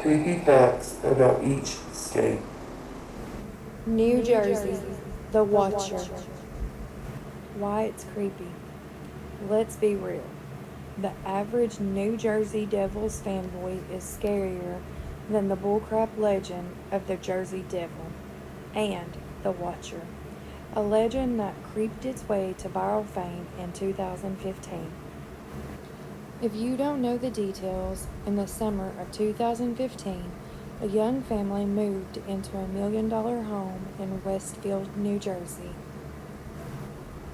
Creepy facts about each state. New Jersey, The Watcher. Why it's creepy. Let's be real. The average New Jersey Devils fanboy is scarier than the bullcrap legend of the Jersey Devil and The Watcher, a legend that creeped its way to viral fame in 2015. If you don't know the details, in the summer of 2015, a young family moved into a $1 million home in Westfield, New Jersey.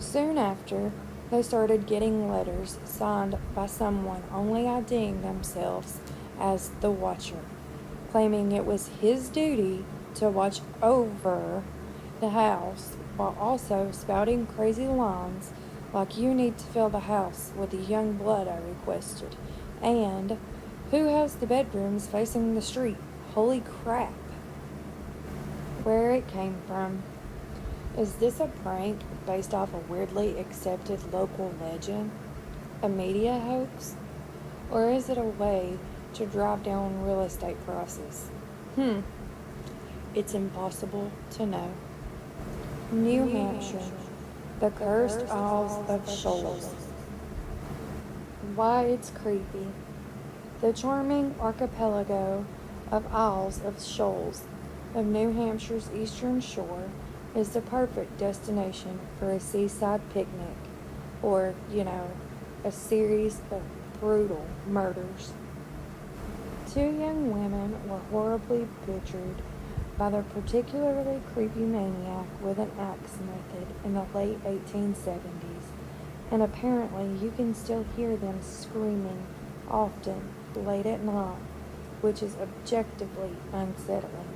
Soon after, they started getting letters signed by someone only IDing themselves as the Watcher, claiming it was his duty to watch over the house while also spouting crazy lines like "you need to fill the house with the young blood I requested," and "who has the bedrooms facing the street? Holy crap." Where it came from. Is this a prank based off a weirdly accepted local legend? A media hoax? Or is it a way to drive down real estate prices? It's impossible to know. New Hampshire, the cursed Isles of Shoals. Why it's creepy. The charming archipelago of Isles of Shoals of New Hampshire's eastern shore is the perfect destination for a seaside picnic or, a series of brutal murders. Two young women were horribly butchered by the particularly creepy maniac with an axe method in the late 1870s, and apparently you can still hear them screaming often late at night, which is objectively unsettling.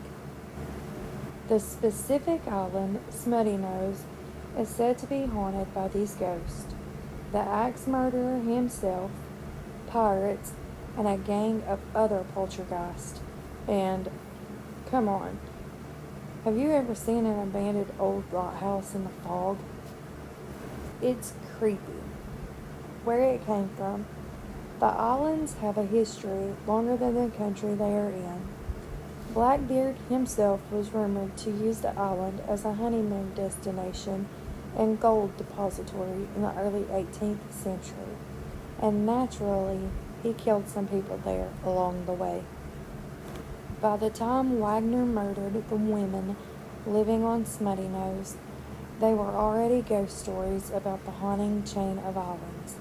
The specific island, Smutty Nose, is said to be haunted by these ghosts, the axe murderer himself, pirates, and a gang of other poltergeists. And, come on, have you ever seen an abandoned old lighthouse in the fog? It's creepy. Where it came from. The islands have a history longer than the country they are in. Blackbeard himself was rumored to use the island as a honeymoon destination and gold depository in the early 18th century, and naturally, he killed some people there along the way. By the time Wagner murdered the women living on Smutty Nose, they were already ghost stories about the haunting chain of islands.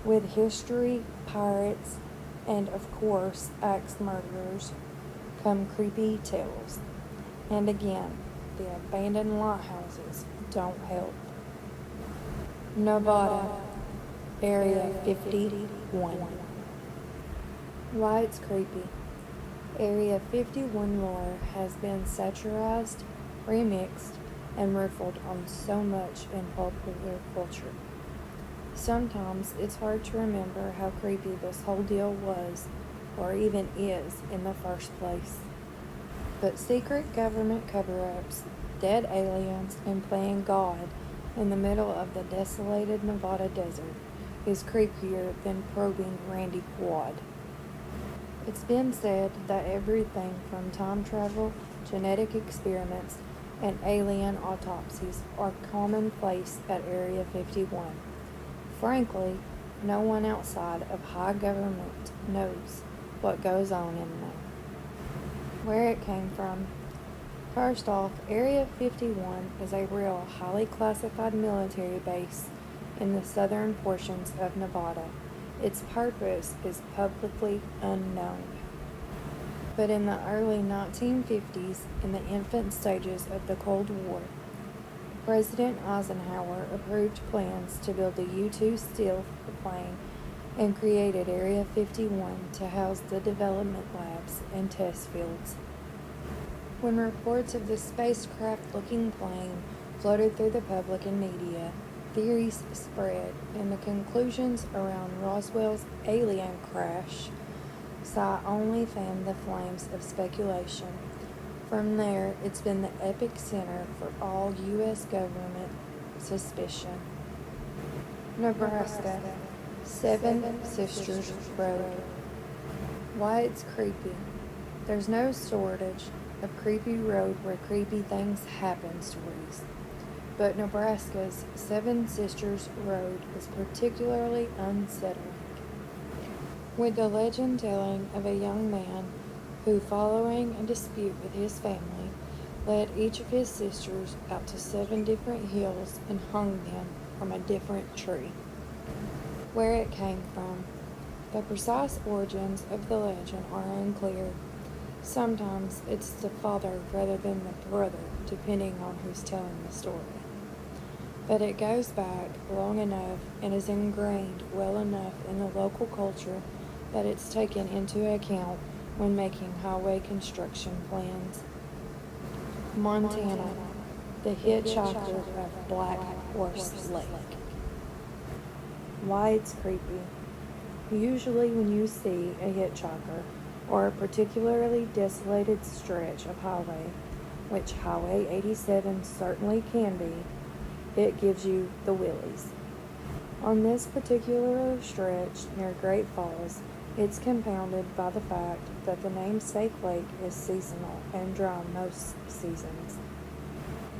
With history, pirates, and of course, axe murderers, come creepy tales. And again, the abandoned lighthouses don't help. Nevada, Area 51. Why it's creepy. Area 51 lore has been satirized, remixed, and riffled on so much in popular culture. Sometimes it's hard to remember how creepy this whole deal was, or even is, in the first place. But secret government cover-ups, dead aliens, and playing God in the middle of the desolated Nevada desert is creepier than probing Randy Quaid. It's been said that everything from time travel, genetic experiments, and alien autopsies are commonplace at Area 51. Frankly, no one outside of high government knows what goes on in there. Where it came from. First off, Area 51 is a real highly classified military base in the southern portions of Nevada. Its purpose is publicly unknown. But in the early 1950s, in the infant stages of the Cold War, President Eisenhower approved plans to build the U-2 stealth plane and created Area 51 to house the development labs and test fields. When reports of the spacecraft-looking plane floated through the public and media, theories spread, and the conclusions around Roswell's alien crash only fanned the flames of speculation. From there, it's been the epicenter for all U.S. government suspicion. Nebraska, Seven Sisters Road. Why it's creepy. There's no shortage of creepy road where creepy things happen stories. But Nebraska's Seven Sisters Road is particularly unsettling, with the legend telling of a young man who, following a dispute with his family, led each of his sisters out to 7 different hills and hung them from a different tree. Where it came from, the precise origins of the legend are unclear. Sometimes it's the father rather than the brother, depending on who's telling the story. But it goes back long enough and is ingrained well enough in the local culture that it's taken into account when making highway construction plans. Montana, the hitchhiker of Black Horse Lake. Why it's creepy. Usually when you see a hitchhiker or a particularly desolated stretch of highway, which Highway 87 certainly can be, it gives you the willies. On this particular stretch near Great Falls, it's compounded by the fact that the namesake lake is seasonal and dry most seasons.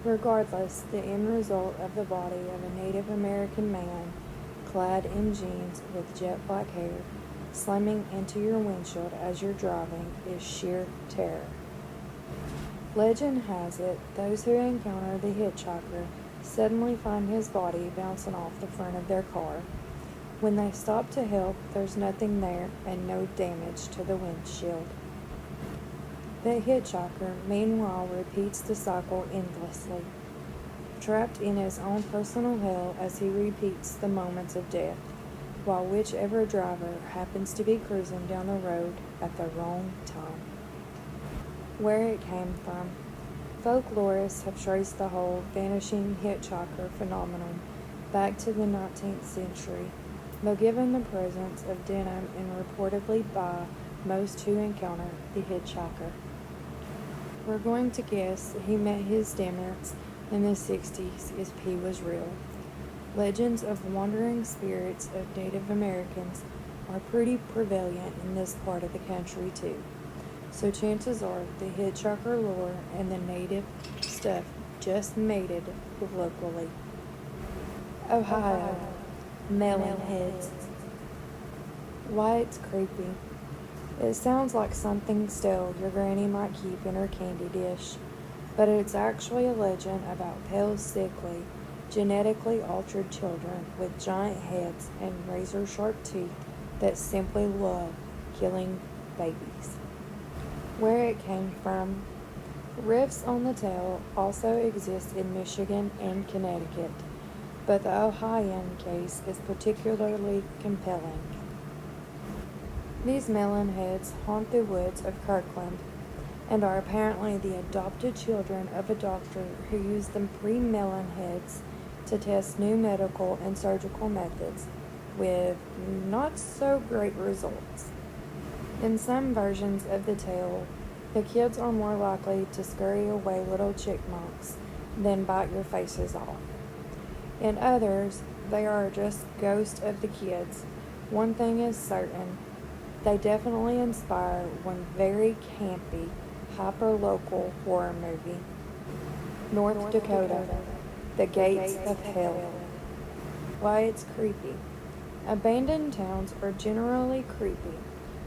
Regardless, the end result of the body of a Native American man clad in jeans with jet black hair slamming into your windshield as you're driving is sheer terror. Legend has it those who encounter the hitchhiker suddenly find his body bouncing off the front of their car. When they stop to help, there's nothing there and no damage to the windshield. The hitchhiker, meanwhile, repeats the cycle endlessly, trapped in his own personal hell as he repeats the moments of death, while whichever driver happens to be cruising down the road at the wrong time. Where it came from. Folklorists have traced the whole vanishing hitchhiker phenomenon back to the 19th century, though given the presence of denim and reportedly by most who encounter the hitchhiker, we're going to guess he met his demons in the 60s if he was real. Legends of wandering spirits of Native Americans are pretty prevalent in this part of the country too. So chances are the hitchhiker lore and the native stuff just mated locally. Ohio, melon heads. Why it's creepy. It sounds like something stale your granny might keep in her candy dish, but it's actually a legend about pale, sickly, genetically altered children with giant heads and razor-sharp teeth that simply love killing babies. Where it came from. Rifts on the tale also exist in Michigan and Connecticut, but the Ohioan case is particularly compelling. These melon heads haunt the woods of Kirkland and are apparently the adopted children of a doctor who used the pre-melon heads to test new medical and surgical methods with not so great results. In some versions of the tale, the kids are more likely to scurry away little chipmunks than bite your faces off. In others, they are just ghosts of the kids. One thing is certain, they definitely inspire one very campy, hyper-local horror movie. North Dakota, the Gates of Hell. Why it's creepy. Abandoned towns are generally creepy,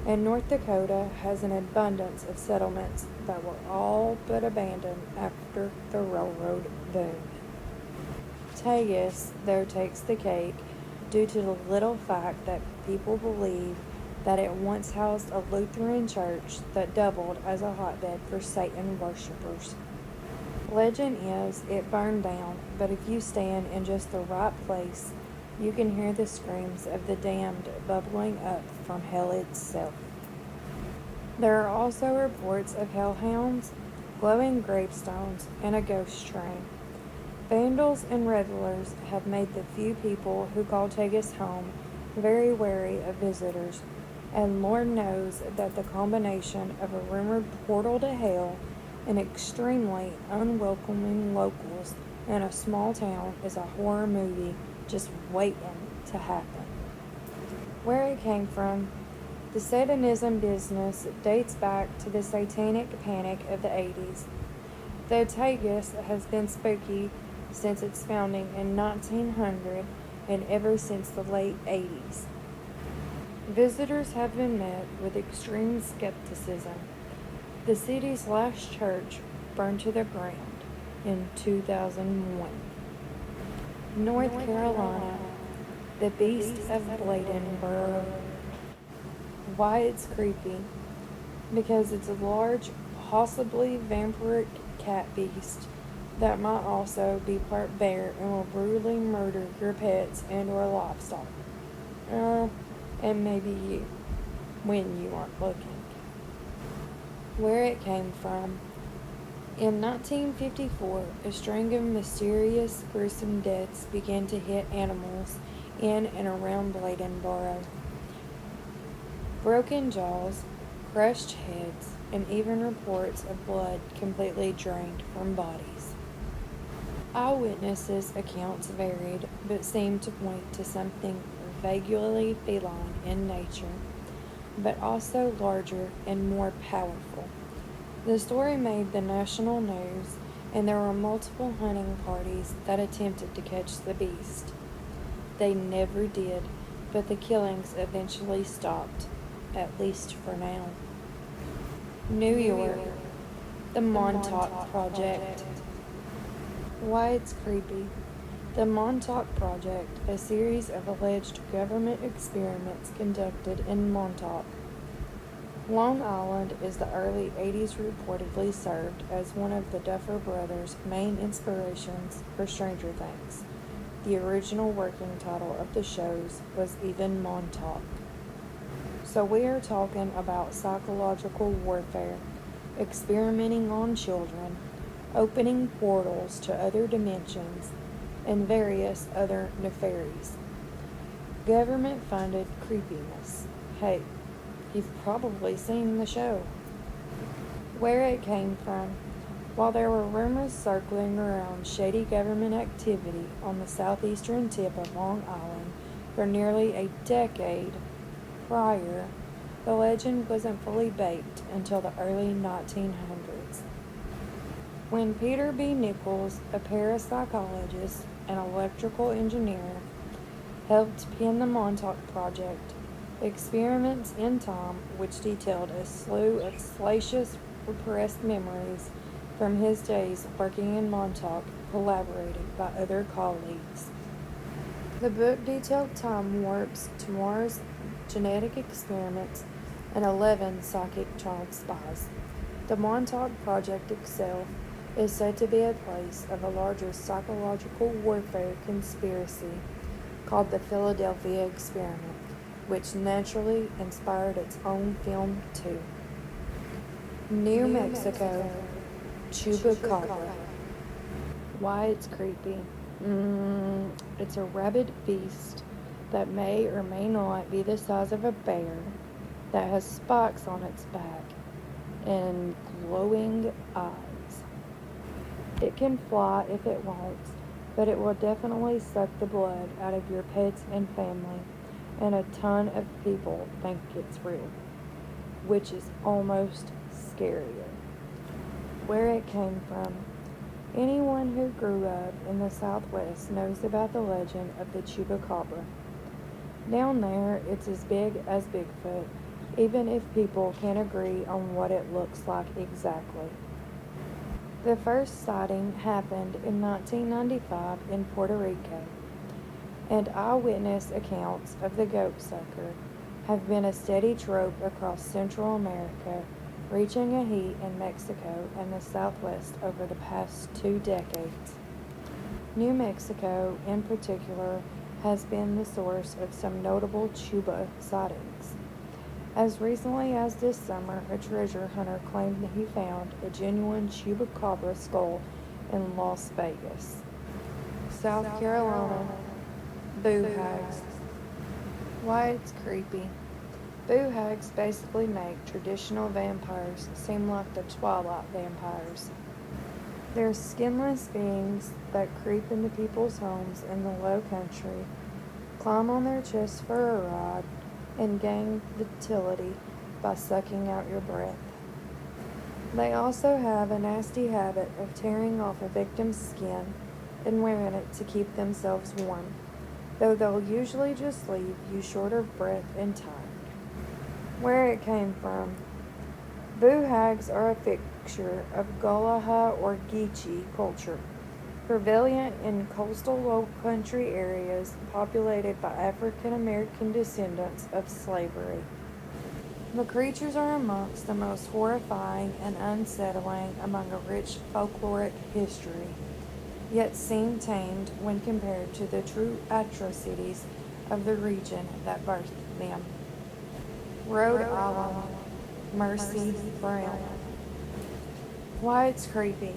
and North Dakota has an abundance of settlements that were all but abandoned after the railroad boom. Tejas, though, takes the cake due to the little fact that people believe that it once housed a Lutheran church that doubled as a hotbed for Satan worshippers. Legend is it burned down, but if you stand in just the right place, you can hear the screams of the damned bubbling up from hell itself. There are also reports of hellhounds, glowing gravestones, and a ghost train. Vandals and revelers have made the few people who call Tejas home very wary of visitors, and Lord knows that the combination of a rumored portal to hell and extremely unwelcoming locals in a small town is a horror movie just waiting to happen. Where it came from. The Satanism business dates back to the satanic panic of the 80s. Though Tegus has been spooky since its founding in 1900 and ever since the late 80s. Visitors have been met with extreme skepticism. The city's last church burned to the ground in 2001. North Carolina, the Beast of Bladenboro. Why it's creepy? Because it's a large, possibly vampiric cat beast that might also be part bear and will brutally murder your pets and or livestock. And maybe you, when you aren't looking. Where it came from. In 1954, a string of mysterious, gruesome deaths began to hit animals in and around Bladenboro. Broken jaws, crushed heads, and even reports of blood completely drained from bodies. Eyewitnesses' accounts varied, but seemed to point to something vaguely feline in nature, but also larger and more powerful. The story made the national news, and there were multiple hunting parties that attempted to catch the beast. They never did, but the killings eventually stopped, at least for now. New York, the Montauk Project. Why it's creepy. The Montauk Project, a series of alleged government experiments conducted in Montauk, Long Island, is the early 80s reportedly served as one of the Duffer Brothers' main inspirations for Stranger Things. The original working title of the shows was even Montauk. So we are talking about psychological warfare, experimenting on children, opening portals to other dimensions, and various other nefarities. Government-funded creepiness. Hey, you've probably seen the show. Where it came from. While there were rumors circling around shady government activity on the southeastern tip of Long Island for nearly a decade prior, the legend wasn't fully baked until the early 1900s. When Peter B. Nichols, a parapsychologist and electrical engineer, helped pen the Montauk Project, experiments in time which detailed a slew of salacious, repressed memories from his days working in Montauk, collaborated by other colleagues. The book detailed time warps to Mars, genetic experiments, and 11 psychic child spies. The Montauk Project itself is said to be a place of a larger psychological warfare conspiracy called the Philadelphia Experiment, which naturally inspired its own film too. New Mexico, Chupacabra. Why it's creepy. It's a rabid beast that may or may not be the size of a bear, that has spikes on its back and glowing eyes. It can fly if it wants, but it will definitely suck the blood out of your pets and family, and a ton of people think it's real, which is almost scarier. Where it came from. Anyone who grew up in the Southwest knows about the legend of the Chupacabra. Down there, it's as big as Bigfoot, even if people can't agree on what it looks like exactly. The first sighting happened in 1995 in Puerto Rico, and eyewitness accounts of the goat sucker have been a steady trope across Central America, reaching a heat in Mexico and the Southwest over the past 2 decades. New Mexico, in particular, has been the source of some notable Chuba sightings. As recently as this summer, a treasure hunter claimed that he found a genuine Chupacabra skull in Las Vegas. South Carolina, boo hags. Why it's creepy. Boo hags basically make traditional vampires seem like the Twilight vampires. They're skinless beings that creep into people's homes in the low country, climb on their chests for a ride, and gain vitality by sucking out your breath. They also have a nasty habit of tearing off a victim's skin and wearing it to keep themselves warm, though they'll usually just leave you short of breath and tired. Where it came from. Boo hags are a fixture of Golaha or Geechee culture, prevalent in coastal low country areas populated by African American descendants of slavery. The creatures are amongst the most horrifying and unsettling among a rich folkloric history, yet seem tamed when compared to the true atrocities of the region that birthed them. Rhode Island, Mercy Brown. Why it's creepy.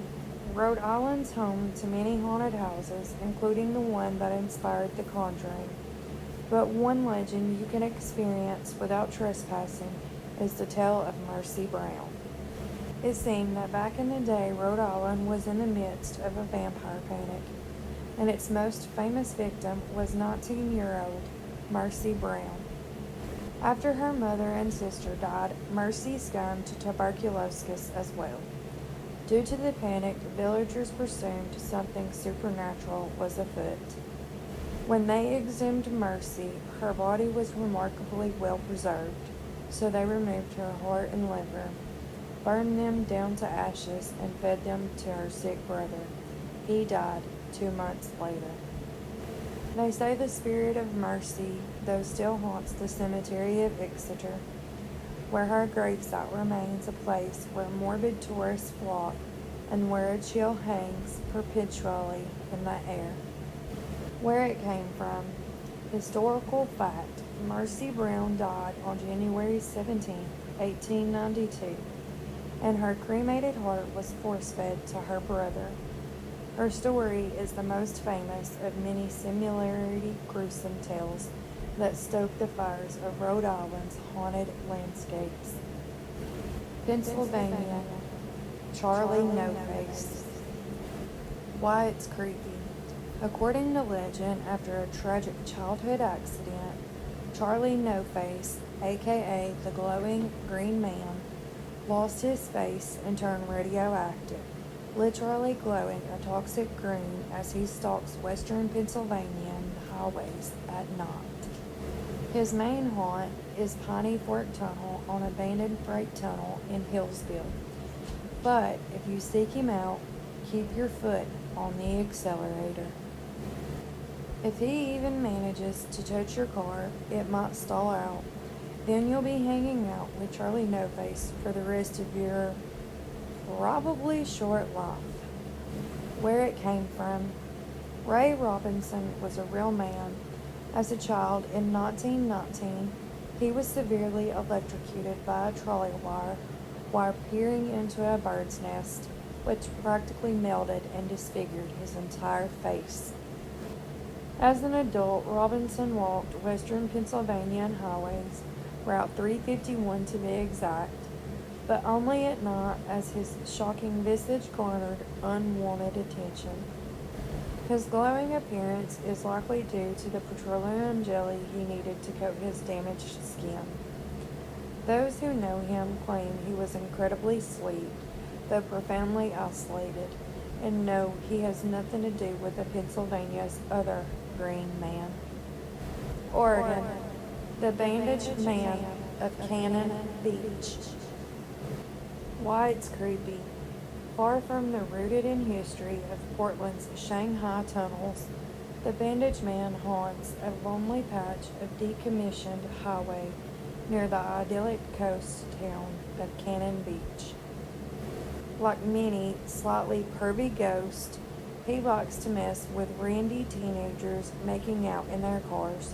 Rhode Island's home to many haunted houses, including the one that inspired The Conjuring. But one legend you can experience without trespassing is the tale of Mercy Brown. It seemed that back in the day, Rhode Island was in the midst of a vampire panic, and its most famous victim was 19-year-old Mercy Brown. After her mother and sister died, Mercy succumbed to tuberculosis as well. Due to the panic, villagers presumed something supernatural was afoot. When they exhumed Mercy, her body was remarkably well preserved, so they removed her heart and liver, burned them down to ashes, and fed them to her sick brother. He died 2 months later. They say the spirit of Mercy, though still haunts the cemetery of Exeter, where her gravesite remains a place where morbid tourists flock and where a chill hangs perpetually in the air. Where it came from. Historical fact. Mercy Brown died on January 17, 1892, and her cremated heart was force-fed to her brother. Her story is the most famous of many similarly gruesome tales that stoke the fires of Rhode Island's haunted landscapes. Pennsylvania, Charlie No Face. Why it's creepy. According to legend, after a tragic childhood accident, Charlie No Face, aka the glowing green man, lost his face and turned radioactive, literally glowing a toxic green as he stalks western Pennsylvanian highways at night. His main haunt is Piney Fork Tunnel, an abandoned freight tunnel in Hillsville. But if you seek him out, keep your foot on the accelerator. If he even manages to touch your car, it might stall out. Then you'll be hanging out with Charlie No Face for the rest of your probably short life. Where it came from. Ray Robinson was a real man. As a child in 1919, he was severely electrocuted by a trolley wire while peering into a bird's nest, which practically melted and disfigured his entire face. As an adult, Robinson walked western Pennsylvanian highways, Route 351 to be exact, but only at night, as his shocking visage garnered unwanted attention. His glowing appearance is likely due to the petroleum jelly he needed to coat his damaged skin. Those who know him claim he was incredibly sweet, though profoundly isolated, and no, he has nothing to do with the Pennsylvania's other green man. Oregon, the bandaged man of Cannon Beach. Why it's creepy. Far from the rooted in history of Portland's Shanghai tunnels, the bandaged man haunts a lonely patch of decommissioned highway near the idyllic coast town of Cannon Beach. Like many slightly pervy ghosts, he likes to mess with randy teenagers making out in their cars,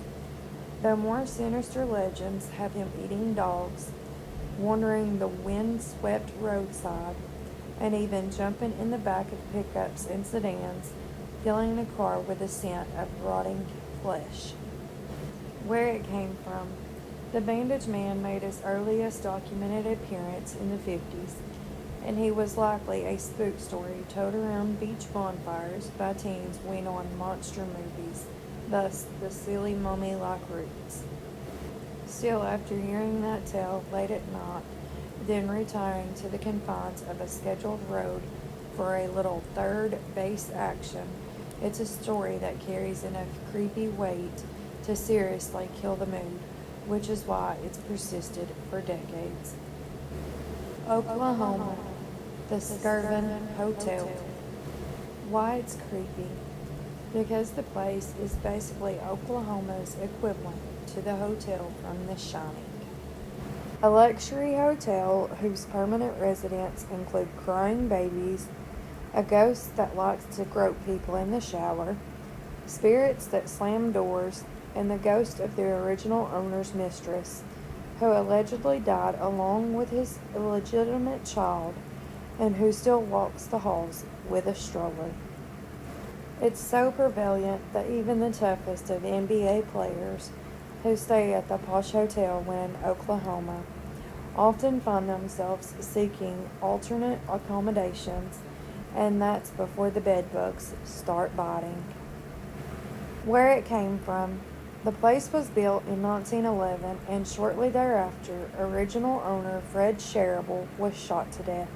though more sinister legends have him eating dogs, wandering the wind-swept roadside, and even jumping in the back of pickups and sedans, filling the car with the scent of rotting flesh. Where it came from. The bandaged man made his earliest documented appearance in the 50s, and he was likely a spook story told around beach bonfires by teens when on monster movies, thus the silly mummy-like roots. Still, after hearing that tale late at night, then retiring to the confines of a scheduled road for a little third base action, it's a story that carries enough creepy weight to seriously kill the mood, which is why it's persisted for decades. Oklahoma, the Skirvin Hotel. Why it's creepy? Because the place is basically Oklahoma's equivalent to the hotel from The Shining. A luxury hotel whose permanent residents include crying babies, a ghost that likes to grope people in the shower, spirits that slam doors, and the ghost of the original owner's mistress, who allegedly died along with his illegitimate child and who still walks the halls with a stroller. It's so prevalent that even the toughest of NBA players who stay at the posh hotel when in Oklahoma often find themselves seeking alternate accommodations, and that's before the bedbugs start biting. Where it came from. The place was built in 1911, and shortly thereafter, original owner Fred Sharable was shot to death,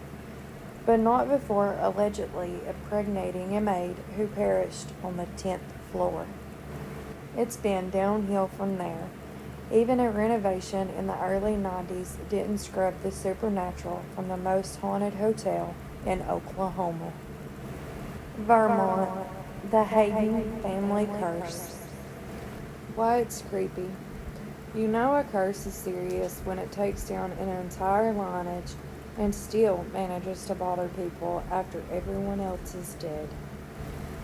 but not before allegedly impregnating a maid who perished on the 10th floor. It's been downhill from there. Even a renovation in the early 90s didn't scrub the supernatural from the most haunted hotel in Oklahoma. Vermont, the Hayden family curse. Why it's creepy. You know a curse is serious when it takes down an entire lineage and still manages to bother people after everyone else is dead.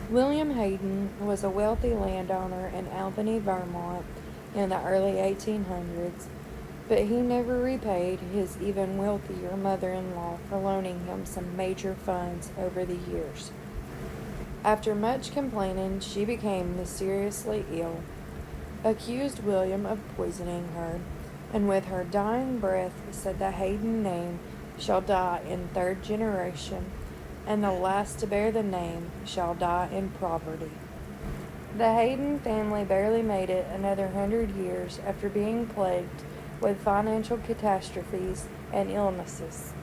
William Hayden was a wealthy landowner in Albany, Vermont in the early 1800s, but he never repaid his even wealthier mother-in-law for loaning him some major funds over the years. After much complaining, she became mysteriously ill, accused William of poisoning her, and with her dying breath said the Hayden name shall die in third generation, and the last to bear the name shall die in poverty. The Hayden family barely made it another 100 years after being plagued with financial catastrophes and illnesses.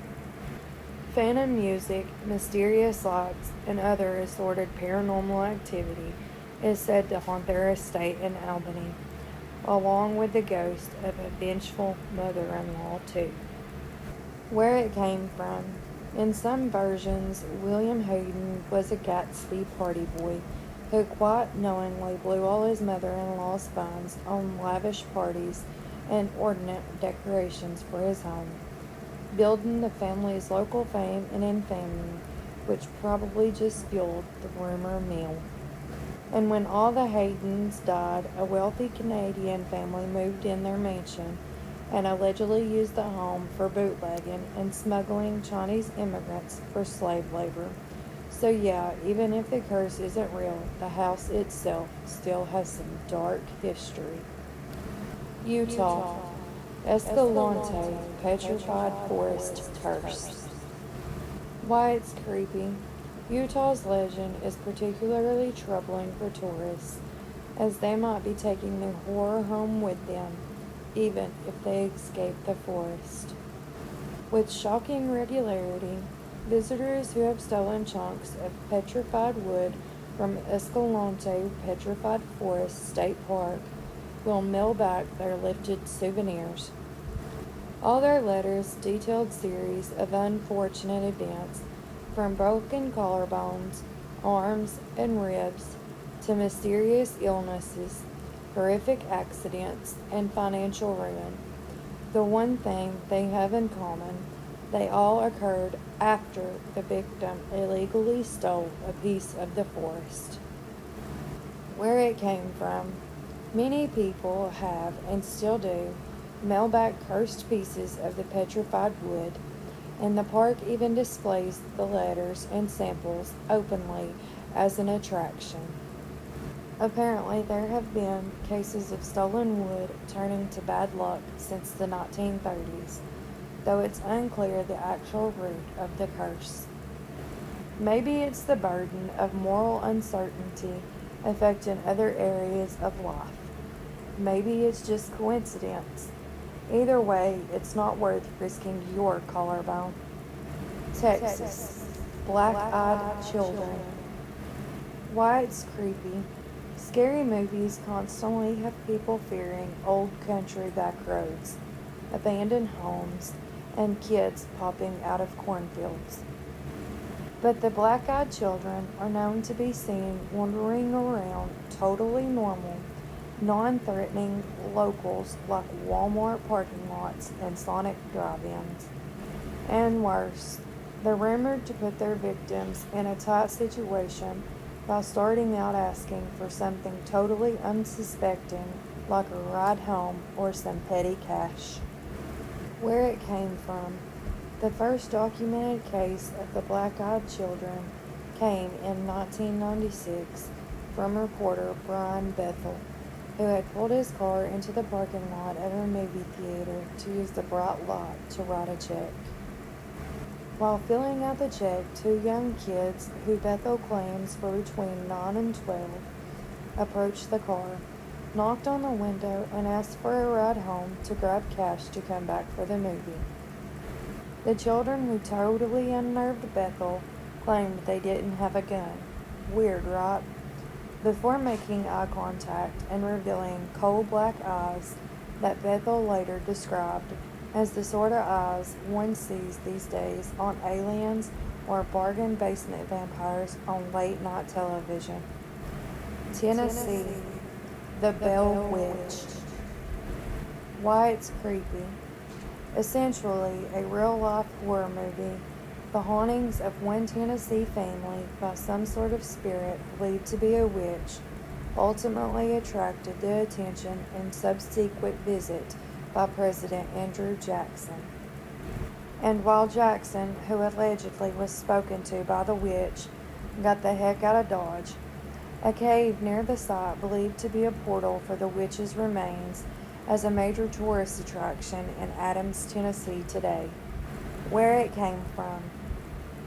Phantom music, mysterious lights, and other assorted paranormal activity is said to haunt their estate in Albany, along with the ghost of a vengeful mother-in-law too. Where it came from. In some versions, William Hayden was a Gatsby party boy who quite knowingly blew all his mother-in-law's funds on lavish parties and ornate decorations for his home, building the family's local fame and infamy, which probably just fueled the rumor mill. And when all the Haydens died, a wealthy Canadian family moved in their mansion and allegedly used the home for bootlegging and smuggling Chinese immigrants for slave labor. So yeah, even if the curse isn't real, the house itself still has some dark history. Utah, Escalante Petrified Forest Curse. Why it's creepy. Utah's legend is particularly troubling for tourists, as they might be taking their horror home with them, even if they escape the forest. With shocking regularity, visitors who have stolen chunks of petrified wood from Escalante Petrified Forest State Park will mail back their lifted souvenirs. All their letters detailed series of unfortunate events, from broken collarbones, arms, and ribs, to mysterious illnesses, horrific accidents, and financial ruin. The one thing they have in common, they all occurred after the victim illegally stole a piece of the forest. Where it came from. Many people have, and still do, mail back cursed pieces of the petrified wood, and the park even displays the letters and samples openly as an attraction. Apparently, there have been cases of stolen wood turning to bad luck since the 1930s, though it's unclear the actual root of the curse. Maybe it's the burden of moral uncertainty affecting other areas of life. Maybe it's just coincidence Either way, it's not worth risking your collarbone. Texas. Black-eyed children. Why it's creepy. Scary movies constantly have people fearing old country back roads, abandoned homes, and kids popping out of cornfields. But the black-eyed children are known to be seen wandering around totally normal, non-threatening locals like Walmart parking lots and Sonic drive-ins. And worse, they're rumored to put their victims in a tight situation by starting out asking for something totally unsuspecting like a ride home or some petty cash. Where it came from. The first documented case of the black-eyed children came in 1996 from reporter Brian Bethel, who had pulled his car into the parking lot of a movie theater to use the bright light to write a check. While filling out the check, two young kids, who Bethel claims were between 9 and 12, approached the car, knocked on the window, and asked for a ride home to grab cash to come back for the movie. The children, who totally unnerved Bethel, claimed they didn't have a gun. Weird, right? Before making eye contact and revealing coal black eyes that Bethel later described as the sort of eyes one sees these days on aliens or bargain basement vampires on late night television. Tennessee, the Bell Witch. Why it's creepy. Essentially a real-life horror movie, the hauntings of one Tennessee family by some sort of spirit believed to be a witch ultimately attracted the attention and subsequent visit by President Andrew Jackson. And while Jackson, who allegedly was spoken to by the witch, got the heck out of Dodge, a cave near the site believed to be a portal for the witch's remains as a major tourist attraction in Adams, Tennessee today. Where it came from.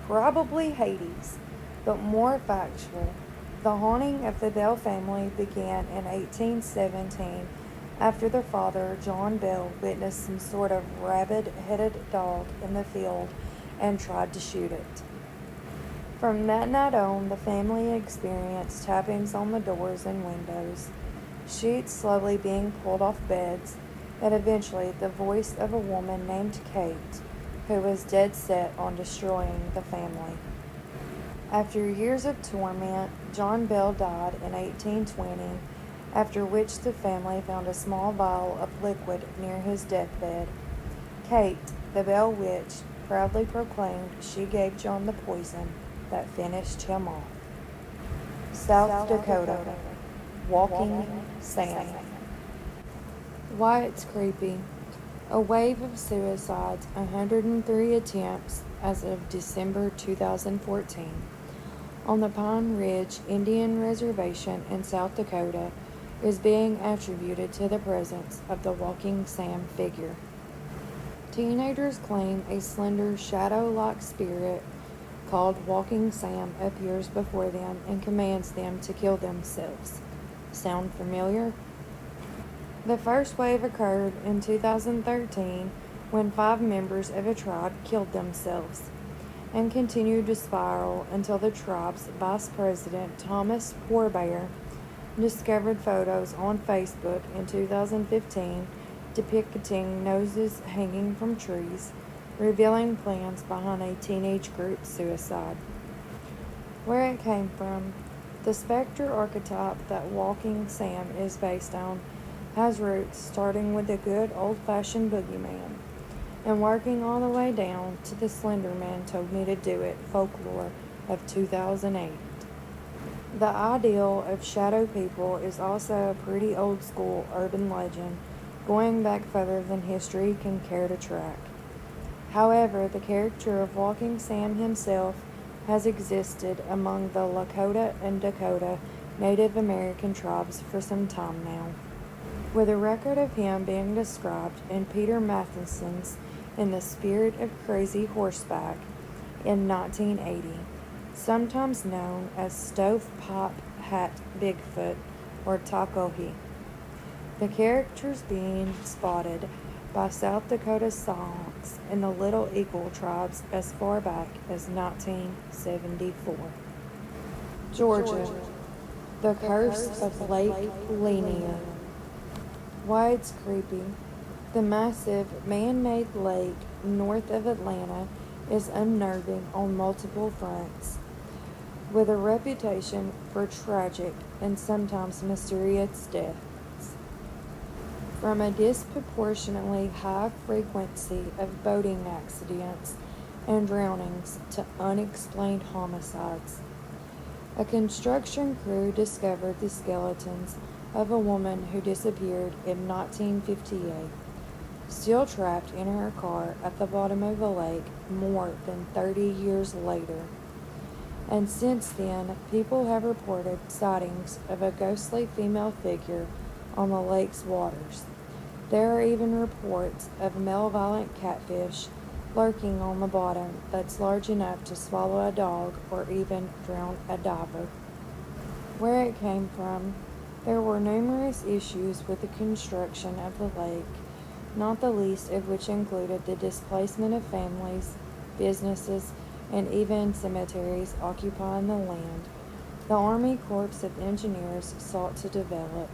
Probably Hades, but more factual. The haunting of the Bell family began in 1817 after their father, John Bell, witnessed some sort of rabbit-headed dog in the field and tried to shoot it. From that night on, the family experienced tappings on the doors and windows, sheets slowly being pulled off beds, and eventually the voice of a woman named Kate, who was dead set on destroying the family. After years of torment, John Bell died in 1820, after which the family found a small vial of liquid near his deathbed. Kate, the Bell Witch, proudly proclaimed she gave John the poison that finished him off. South Dakota, Walking Sam. Why it's creepy. A wave of suicides, 103 attempts as of December 2014, on the Pine Ridge Indian Reservation in South Dakota is being attributed to the presence of the Walking Sam figure. Teenagers claim a slender, shadow-like spirit called Walking Sam appears before them and commands them to kill themselves. Sound familiar? The first wave occurred in 2013 when 5 members of a tribe killed themselves, and continued to spiral until the tribe's vice president, Thomas Poorbear, discovered photos on Facebook in 2015 depicting noses hanging from trees, revealing plans behind a teenage group's suicide. Where it came from. The specter archetype that Walking Sam is based on has roots starting with the good old-fashioned boogeyman and working all the way down to the Slender Man Told Me to Do It folklore of 2008. The ideal of shadow people is also a pretty old-school urban legend going back further than history can care to track. However, the character of Walking Sam himself has existed among the Lakota and Dakota Native American tribes for some time now, with a record of him being described in Peter Matheson's In the Spirit of Crazy Horseback in 1980, sometimes known as Stovepipe Hat Bigfoot or Takohi. The characters being spotted by South Dakota Sox and the Little Eagle tribes as far back as 1974. Georgia, the curse of Lake Lanier. Why it's creepy. The massive man-made lake north of Atlanta is unnerving on multiple fronts, with a reputation for tragic and sometimes mysterious deaths. From a disproportionately high frequency of boating accidents and drownings to unexplained homicides. A construction crew discovered the skeletons of a woman who disappeared in 1958, still trapped in her car at the bottom of the lake more than 30 years later. And since then, people have reported sightings of a ghostly female figure on the lake's waters. There are even reports of malevolent catfish lurking on the bottom that's large enough to swallow a dog or even drown a diver. Where it came from, there were numerous issues with the construction of the lake, not the least of which included the displacement of families, businesses, and even cemeteries occupying the land the Army Corps of Engineers sought to develop.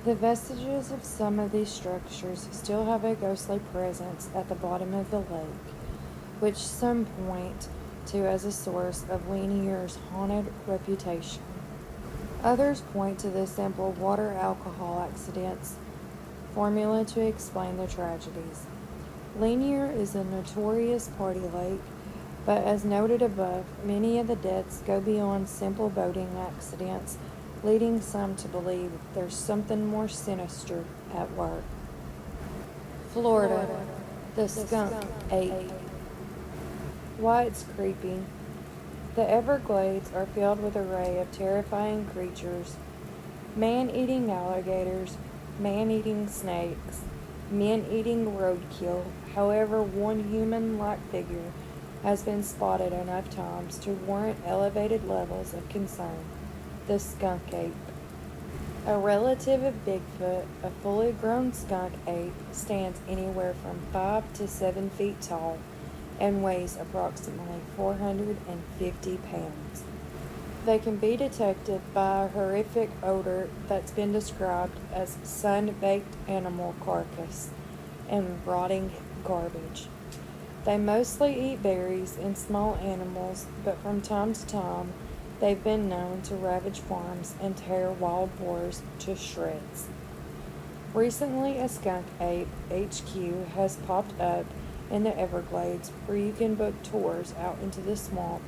The vestiges of some of these structures still have a ghostly presence at the bottom of the lake, which some point to as a source of Lanier's haunted reputation. Others point to the simple water-alcohol accidents formula to explain the tragedies. Lanier is a notorious party lake, but as noted above, many of the deaths go beyond simple boating accidents, leading some to believe there's something more sinister at work. Florida, the skunk ape. Why it's creepy. The Everglades are filled with an array of terrifying creatures: man-eating alligators, man-eating snakes, men-eating roadkill. However, one human-like figure has been spotted enough times to warrant elevated levels of concern: the skunk ape. A relative of Bigfoot, a fully grown skunk ape stands anywhere from 5 to 7 feet tall and weighs approximately 450 pounds. They can be detected by a horrific odor that's been described as sun-baked animal carcass and rotting garbage. They mostly eat berries and small animals, but from time to time, they've been known to ravage farms and tear wild boars to shreds. Recently, a skunk ape HQ has popped up in the Everglades where you can book tours out into the swamp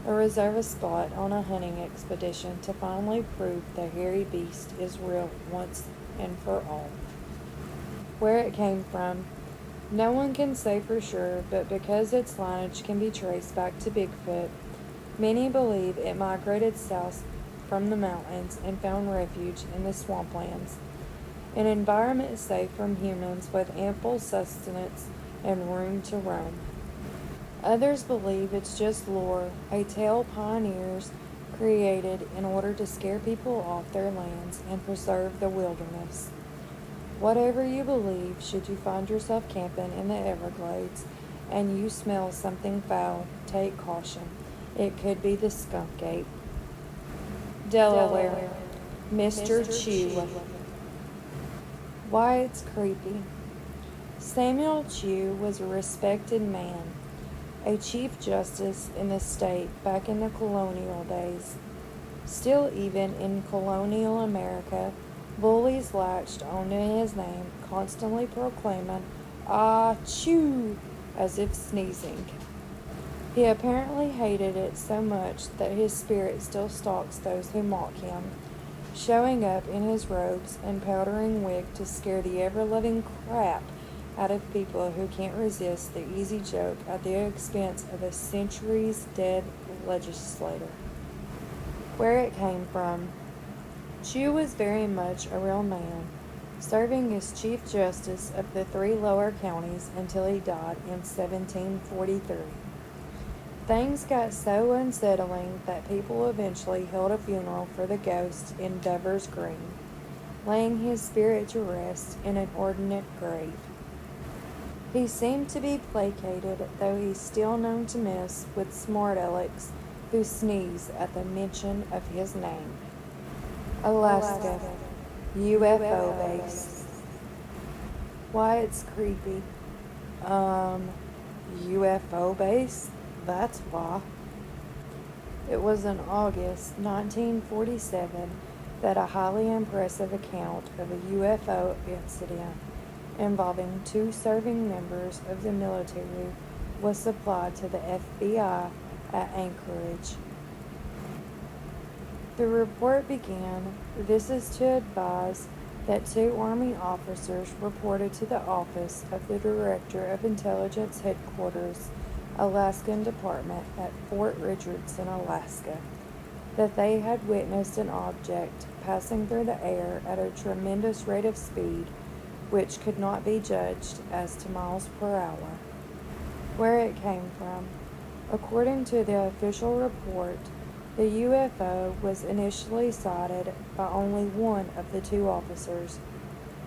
or reserve a spot on a hunting expedition to finally prove the hairy beast is real once and for all. Where it came from, no one can say for sure, but because its lineage can be traced back to Bigfoot, many believe it migrated south from the mountains and found refuge in the swamplands, an environment safe from humans with ample sustenance and room to roam. Others believe it's just lore, a tale pioneers created in order to scare people off their lands and preserve the wilderness. Whatever you believe, should you find yourself camping in the Everglades and you smell something foul, take caution. It could be the skunk ape. Delaware, Mr. Chew. Why it's creepy. Samuel Chew was a respected man, a chief justice in the state back in the colonial days. Still, even in colonial America, bullies latched onto his name, constantly proclaiming, "Ah, Chew," as if sneezing. He apparently hated it so much that his spirit still stalks those who mock him, showing up in his robes and powdering wig to scare the ever-loving crap out of people who can't resist the easy joke at the expense of a centuries-dead legislator. Where it came from. Chew was very much a real man, serving as Chief Justice of the 3 lower counties until he died in 1743. Things got so unsettling that people eventually held a funeral for the ghost in Dover's Green. laying his spirit to rest in an ordinate grave. He seemed to be placated, though he's still known to mess with smart alecks who sneeze at the mention of his name. Alaska, UFO base. Why, it's creepy. UFO base? That's why. It was in August 1947 that a highly impressive account of a UFO incident involving 2 serving members of the military was supplied to the FBI at Anchorage. The report began, "This is to advise that 2 Army officers reported to the office of the Director of Intelligence Headquarters, Alaskan Department at Fort Richardson, Alaska, that they had witnessed an object passing through the air at a tremendous rate of speed, which could not be judged as to miles per hour." Where it came from. According to the official report, the UFO was initially sighted by only one of the 2 officers,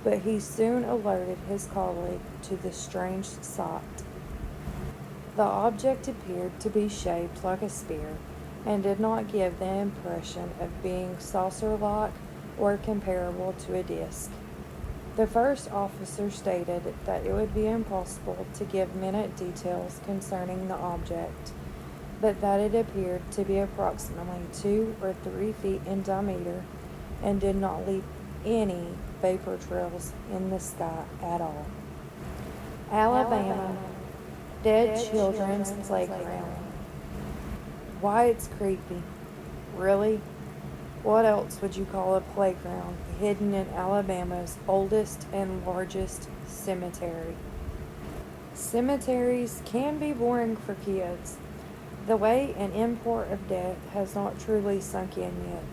but he soon alerted his colleague to the strange sight. The object appeared to be shaped like a spear and did not give the impression of being saucer-like or comparable to a disc. The first officer stated that it would be impossible to give minute details concerning the object, but that it appeared to be approximately 2 or 3 feet in diameter and did not leave any vapor trails in the sky at all. Alabama, Dead Children's Playground. Why, it's creepy. Really? What else would you call a playground hidden in Alabama's oldest and largest cemetery? Cemeteries can be boring for kids. The weight and import of death has not truly sunk in yet,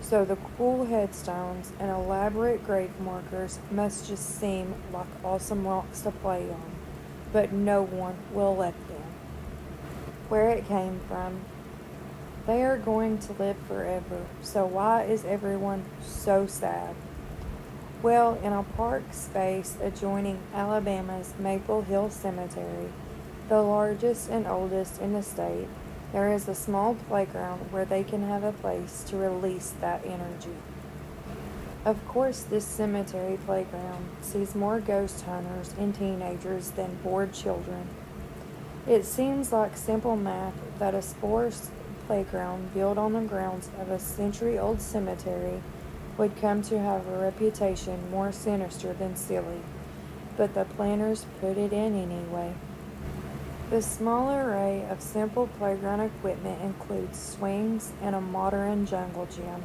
so the cool headstones and elaborate grave markers must just seem like awesome rocks to play on, but no one will let them. Where it came from. They are going to live forever, so why is everyone so sad? Well, in a park space adjoining Alabama's Maple Hill Cemetery, the largest and oldest in the state, there is a small playground where they can have a place to release that energy. Of course, this cemetery playground sees more ghost hunters and teenagers than bored children. It seems like simple math that a sports playground built on the grounds of a century-old cemetery would come to have a reputation more sinister than silly, but the planners put it in anyway. The small array of simple playground equipment includes swings and a modern jungle gym.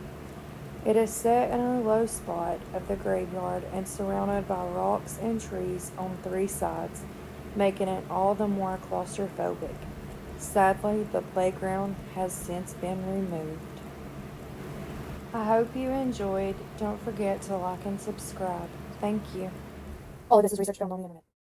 It is set in a low spot of the graveyard and surrounded by rocks and trees on 3 sides, making it all the more claustrophobic. Sadly, the playground has since been removed. I hope you enjoyed. Don't forget to like and subscribe. Thank you. All of this is research filmed on the internet.